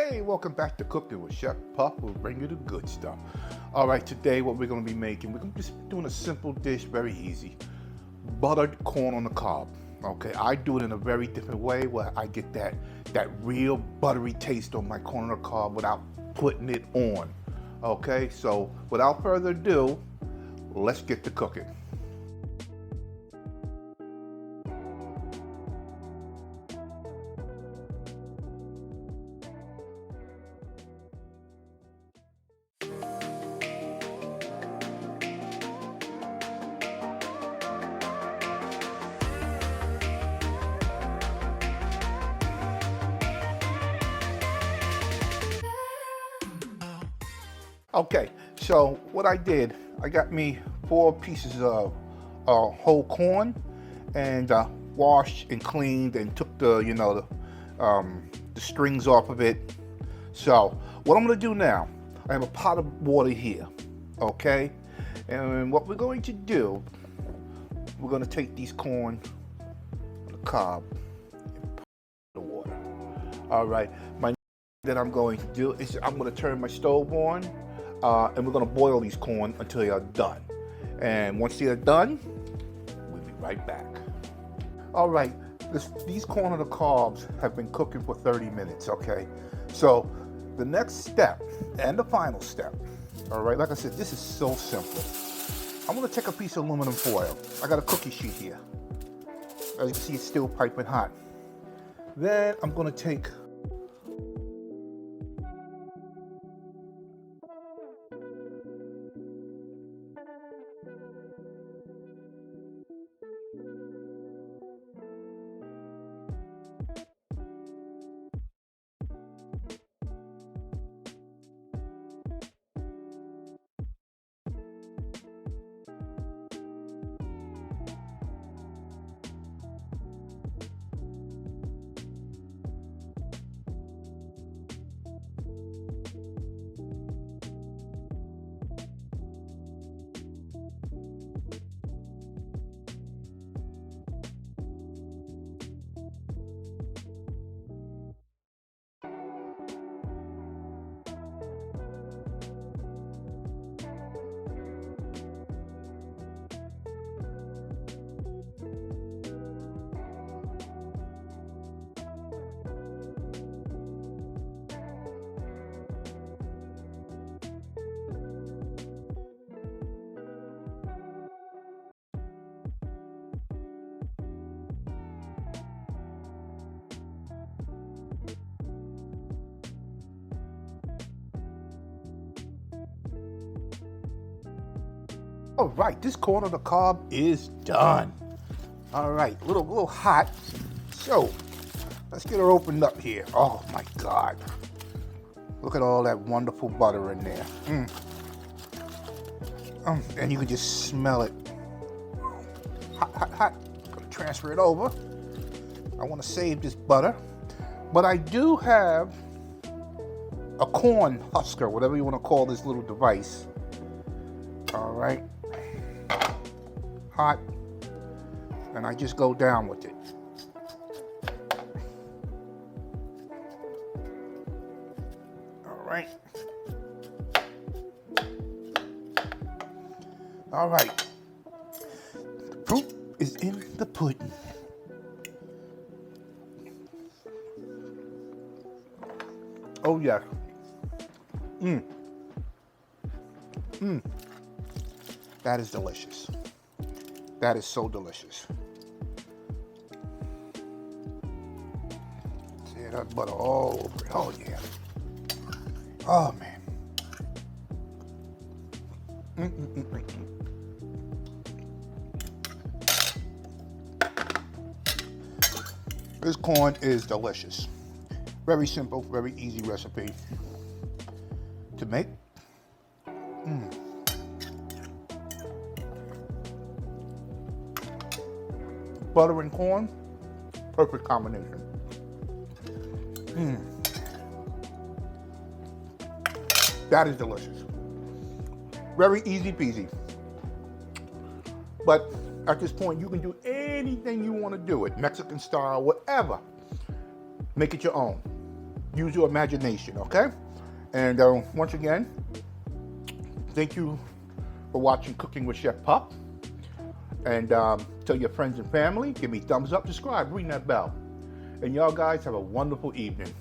Hey, welcome back to Cooking with Chef Puff. We'll bring you the good stuff. All right, today what we're going to be making, we're going to be just doing a simple dish, very easy. Buttered corn on the cob. Okay, I do it in a very different way where I get that real buttery taste on my corn on the cob without putting it on. Okay, so without further ado, let's get to cooking. Okay, so what I did, I got me 4 pieces of whole corn and washed and cleaned and took the strings off of it. So what I'm going to do now, I have a pot of water here, okay? And what we're going to do, we're going to take these corn on the cob and put in the water. All right, that I'm going to do is I'm going to turn my stove on. And we're going to boil these corn until they are done. And once they are done, we'll be right back. All right, these corn on the cobs have been cooking for 30 minutes, okay? So the next step and the final step, all right, like I said, this is so simple. I'm going to take a piece of aluminum foil. I got a cookie sheet here. As you can see, it's still piping hot. Then I'm going to take All right, this corn on the cob is done. All right, a little hot. So let's get her opened up here. Oh my God. Look at all that wonderful butter in there. And you can just smell it. Hot, hot, hot. Gonna transfer it over. I want to save this butter. But I do have a corn husker, whatever you want to call this little device. All right. Hot, and I just go down with it. All right. All right. The proof is in the pudding. Oh yeah. That is delicious. That is so delicious. See that butter all over it. Oh yeah. Oh man. This corn is delicious. Very simple, very easy recipe to make. Butter and corn, perfect combination. That is delicious. Very easy peasy. But at this point, you can do anything you want to do it, Mexican style, whatever. Make it your own. use your imagination, okay? And once again, thank you for watching Cooking with Chef Pup. And tell your friends and family, give me thumbs up, subscribe, ring that bell. And y'all guys have a wonderful evening.